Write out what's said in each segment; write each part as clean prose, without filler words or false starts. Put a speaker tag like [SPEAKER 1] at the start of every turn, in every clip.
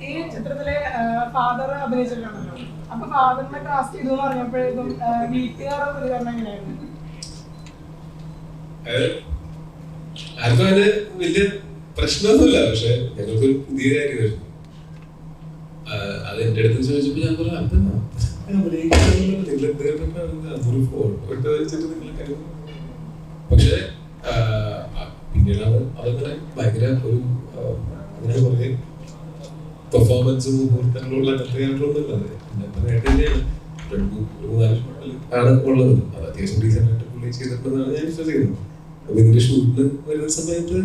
[SPEAKER 1] ഈ ചിത്രത്തിലെ ഫാദർ അഭിനയിച്ചിട്ടുണ്ടല്ലോ, അപ്പൊ ഫാദറിനെ കാസ്റ്റ് ചെയ്തു എന്ന് പറഞ്ഞപ്പോഴേക്കും വീട്ടുകാരുടെ പ്രതികരണം എങ്ങനെയായിരുന്നു?
[SPEAKER 2] ആർക്കും അതിന് വലിയ പ്രശ്നമൊന്നുമില്ല. പക്ഷെ ഞങ്ങൾക്കൊരു പുതിയ കാര്യമായിരുന്നു. അത് എന്റെ അടുത്ത് ചോദിച്ചപ്പോ ഞാൻ പറഞ്ഞു അതൊരു ഫോട്ടോ വെച്ചിട്ട് നിങ്ങളെ കാര്യം. പക്ഷെ പിന്നീടാണ് അതങ്ങനെ ഭയങ്കര ഒരു അങ്ങനെ കുറെ പെർഫോമൻസും മുഹൂർത്തങ്ങളുള്ള അങ്ങനത്തെ കാര്യങ്ങളൊന്നുമില്ല. അത് 3-4 ഷോട്ടിൽ ആണ് ഉള്ളത്. അത് അത്യാവശ്യം ഡീസന്റ് ആയിട്ട് പുള്ളി ചെയ്തിട്ടുണ്ടെന്നാണ് ഞാൻ വിശ്വസിക്കുന്നത്. അപ്പൊ ഇതിന്റെ ഷൂട്ടിന് വരുന്ന സമയത്ത്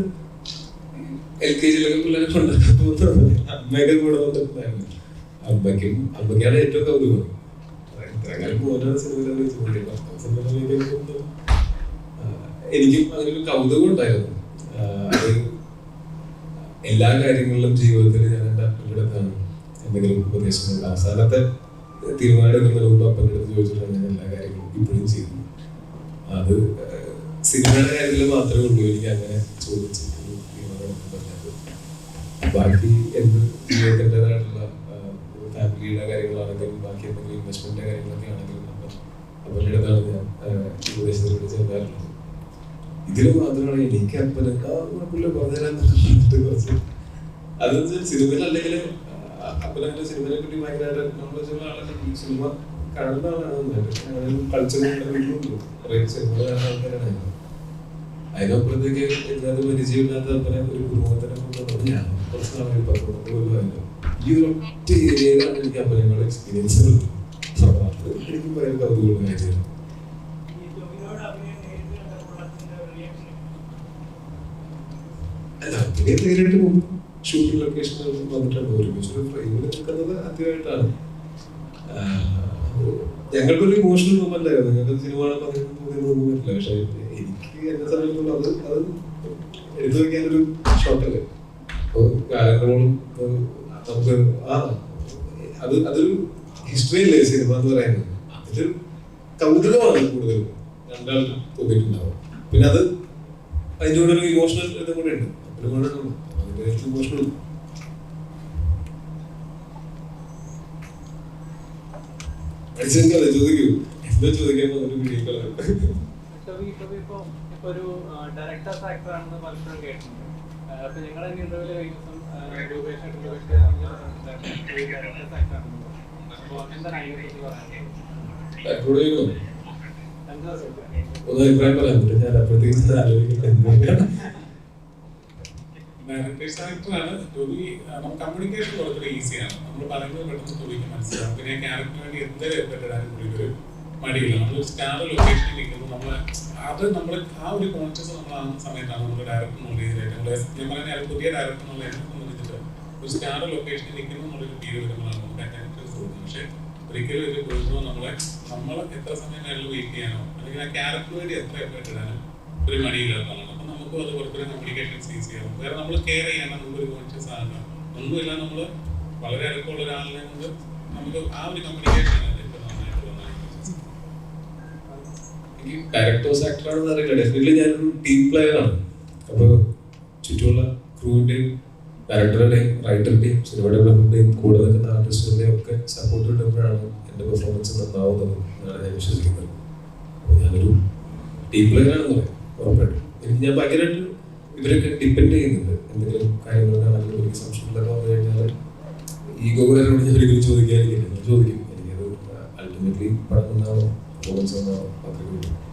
[SPEAKER 2] LKG പിള്ളേരെ കൊണ്ടാക്കാൻ പോകുന്നത് അമ്മയൊക്കെ കൂടെ വന്നിട്ടുണ്ടായിരുന്നു. അമ്മയ്ക്കാണ് ഏറ്റവും കൗതുകം. ഇത്രകാലം മോനാണ് സിനിമയിലാണ് ചോദിക്കുന്നത്. എനിക്കും അങ്ങനെ ഒരു കൗതുകം ഉണ്ടായിരുന്നു. അത് എല്ലാ കാര്യങ്ങളിലും ജീവിതത്തിൽ ഞാൻ എൻ്റെ അപ്പൻ്റെ അടുത്താണ് എന്തെങ്കിലും ഉപദേശങ്ങൾ അവസാനത്തെ തീരുമാനം എടുക്കുന്നതിന് മുമ്പ് അപ്പൻ്റെ അടുത്ത് ചോദിച്ചിട്ടാണ് ഞാൻ എല്ലാ കാര്യങ്ങളും ഇപ്പോഴും ചെയ്യുന്നത്. അത് സിനിമയുടെ കാര്യത്തിൽ മാത്രമേ ഉള്ളൂ എനിക്ക് അങ്ങനെ ചോദിച്ചിട്ട് തീരുമാനം പറഞ്ഞത്. ബാക്കി എന്ത് ജീവിതത്തിൻ്റെതായിട്ടുള്ള ഫാമിലിയുടെ കാര്യങ്ങളാണെങ്കിലും ബാക്കി എന്തെങ്കിലും ഇൻവെസ്റ്റ്മെന്റിന്റെ കാര്യങ്ങളൊക്കെ ആണെങ്കിലും അപ്പൻ്റെ അടുത്താണ് ഞാൻ ഉപദേശത്തിലൂടെ ചെല്ലാറുള്ളത്. ഇതിൽ മാത്രമാണ് എനിക്ക് അപ്പനെ പറഞ്ഞുതരാൻ കുറച്ച് അതെന്ന് വെച്ചാൽ സിനിമയിൽ അല്ലെങ്കിൽ അപ്പനെ സിനിമയെ പറ്റി ഭയങ്കരമായിട്ട് നമ്മൾ ചില ആളൊക്കെ സിനിമ കാണുന്ന ആളാണ്. കൾച്ചറിന്റെ വീട്ടിലുണ്ട് കുറെ സിനിമ കാണുന്ന ആൾക്കാരാണ്. അതിനപ്പുറത്തേക്ക് എല്ലാവരും പരിചയമില്ലാത്ത അപ്പനെ ഒരു കുടുംബത്തിനെ കൊണ്ടുവന്നത് ഞാൻ കുറച്ച് നാളെ 10 കൊല്ലമായിരുന്നു. ഈ ഒരു ഒറ്റ ഏരിയയിലാണ് എനിക്ക് അപ്പനങ്ങളുടെ എക്സ്പീരിയൻസ് ഉള്ളത്. അത് എനിക്ക് ഭയങ്കര കൗതുകമുള്ള കാര്യമാണ്. അല്ല പിന്നെ നേരിട്ട് പോകും ഷൂട്ടിംഗ് ലൊക്കേഷനുകളിൽ വന്നിട്ടുണ്ട്. ഒരുമിച്ചൊരു ഫ്രെയിമിൽ നിൽക്കുന്നത് ആദ്യമായിട്ടാണ്. ഞങ്ങൾക്കൊരു ഇമോഷണൽ മൂവ്മെന്റ് ആയിരുന്നു. ഞങ്ങൾക്ക് സിനിമ തോന്നിയൊന്നും പറ്റില്ല. പക്ഷെ എനിക്ക് എന്നെ സംബന്ധിച്ചിടത്തോളം അത് എടുത്തു വയ്ക്കാനൊരു ഷോട്ടല്ലേ. അപ്പോൾ കാലങ്ങളോളം നമുക്ക് അതൊരു ഹിസ്റ്ററി അല്ലേ സിനിമ എന്ന് പറയുന്നത്. അതിലൊരു കൗതുകമാണ് കൂടുതൽ രണ്ടാൾക്കും തോന്നിയിട്ടുണ്ടാവും. പിന്നെ അത് അതിൻ്റെ കൂടെ ഒരു ഇമോഷണൽ ഇതും കൂടെ ഉണ്ട്. അതിന്റെ ഇമോഷണൽ ചോദിക്കൂ എന്താ ചോദിക്കാൻ ഒരു വീഡിയോ
[SPEAKER 3] ഒരു ഡയറക്ടേഴ്സ് ആക്ടർ ആണെന്ന് പലപ്പോഴും കേട്ടിട്ടുണ്ട്. അപ്പൊ ഞങ്ങളുടെ ഇന്റർവ്യൂല് കഴിഞ്ഞ
[SPEAKER 2] അഭിപ്രായം പറയാൻ പറ്റും. ഞാൻ അപ്പോഴത്തേക്ക് ആലോചിക്കട്ടെ.
[SPEAKER 4] ഡയറക്ടേഴ്സ് ആക്ടറാണ് ടോബി. നമുക്ക് കമ്മ്യൂണിക്കേഷൻ കുറച്ചുകൂടെ ഈസിയാണ്. നമ്മൾ പറയുന്നത് പെട്ടെന്ന് ടോബിക്ക് മനസ്സിലാവും. പിന്നെ ക്യാരക്ടറിന് വേണ്ടി എന്തെങ്കിലും എഫർട്ട് ഇടാനും പുള്ളിക്കൊരു മടിയില്ല. നമ്മൾ സ്റ്റാർ ലൊക്കേഷനിൽ നിൽക്കുമ്പോൾ നമ്മൾ ആ ഒരു കോൺഷ്യസ് നമ്മൾ ആ സമയത്താണ് നമ്മൾ ഡയറക്ടർ എന്നുള്ള രീതിയിലായിട്ട് ഞാൻ പറഞ്ഞ പുതിയ ഡയറക്ടർ എന്നുള്ള എന്നെ സംബന്ധിച്ചിട്ട് ഒരു സ്റ്റാർ ലൊക്കേഷനിൽ നിൽക്കുന്നു എന്നുള്ളൊരു ഫീൽ വരുമ്പോഴാണ് നമുക്ക് ആ ക്യാരക്ടേഴ്സ് തോന്നുന്നത്. പക്ഷെ ഒരിക്കലും ഇത് കൊടുക്കുമ്പോൾ നമ്മൾ എത്ര സമയം നേരം വെയിറ്റ് ചെയ്യാനോ അല്ലെങ്കിൽ ആ ക്യാരക്ടറിന് വേണ്ടി എത്ര എഫർട്ട് ഇടാനും ഒരു മടിയില്ലാത്തതാണ്. അപ്പൊ നമുക്കും അത് കുറച്ചുകൂടെ കമ്മ്യൂണിക്കേഷൻസ് ഈസി ആവും. വേറെ നമ്മൾ കെയർ ചെയ്യണം, നമുക്കൊരു കോൺഷ്യസ് ആകണം, ഒന്നുമില്ല. നമ്മൾ വളരെ അടുപ്പമുള്ള ഒരാളിനെ കൊണ്ട് നമുക്ക് ആ ഒരു കമ്മ്യൂണിക്കേഷൻ
[SPEAKER 2] ഡയറക്ടേഴ്സ് ആക്ടറാണെന്ന് അറിയില്ല. ഡെഫിനറ്റ്ലി ഞാനൊരു ടീം പ്ലെയർ ആണ്. അപ്പോൾ ചുറ്റുമുള്ള ക്രൂവിന്റെയും ഡയറക്ടറുടെയും റൈറ്ററിന്റെയും സിനിമ ഡെവലപ്പറിന്റെയും കൂടെ നിൽക്കുന്ന ആർട്ടിസ്റ്റിന്റെയും ഒക്കെ സപ്പോർട്ട് കിട്ടുമ്പോഴാണ് എൻ്റെ പെർഫോമൻസ് നന്നാവുന്നത് എന്നാണ് ഞാൻ വിശ്വസിക്കുന്നത്. അപ്പോൾ ഞാനൊരു ടീം പ്ലെയർ ആണെന്ന് പറയാം ഉറപ്പായിട്ടും. എനിക്ക് ഞാൻ ഭയങ്കരമായിട്ട് ഇവരൊക്കെ ഡിപ്പെൻഡ് ചെയ്യുന്നുണ്ട്. എന്തെങ്കിലും കാര്യങ്ങളൊക്കെ എനിക്ക് സംശയങ്ങളൊക്കെ വന്നു കഴിഞ്ഞാൽ ഈഗോകാരോട് ഞാൻ ഒരിക്കലും ചോദിക്കാതിരിക്കില്ല. ചോദിക്കും. എനിക്കത് അൾട്ടിമേറ്റ്ലി പടം നന്നാവണം, പെർഫോമൻസ് നന്നാവണം, അത്രയ്ക്ക്